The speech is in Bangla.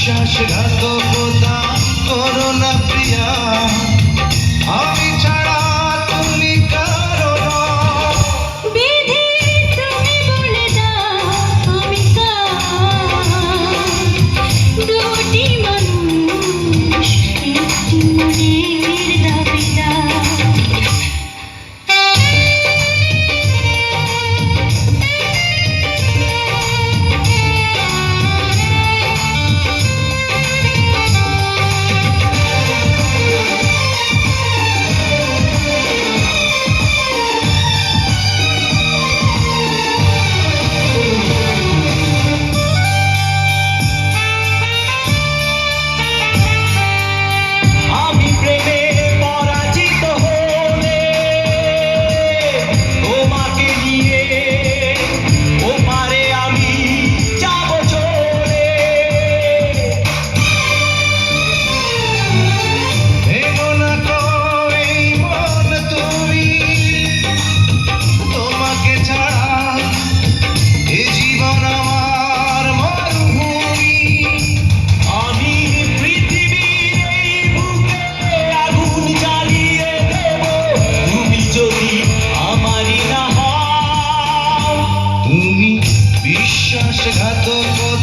বিশ্বাসঘাতকতা করো না প্রিয়া, আমি ছাড়া তুমি কারো না। বিধি তুমি বলে দাও আমি কার, দুটি মানুষ একটি মনের দাবিদার। আমি প্রেমে পরাজিত হলে তোমাকে নিয়ে ওপারে আমি যাব চলে। ভেবো না কো এই মন তুমি, তোমাকে ছাড়া এ জীবন আমার মরুভূমি। আমি পৃথিবীর এই বুকে আগুন জ্বালিয়ে দেব, তুমি যদি আমারই না হও। তুমি বিশ্বাসঘাতকতা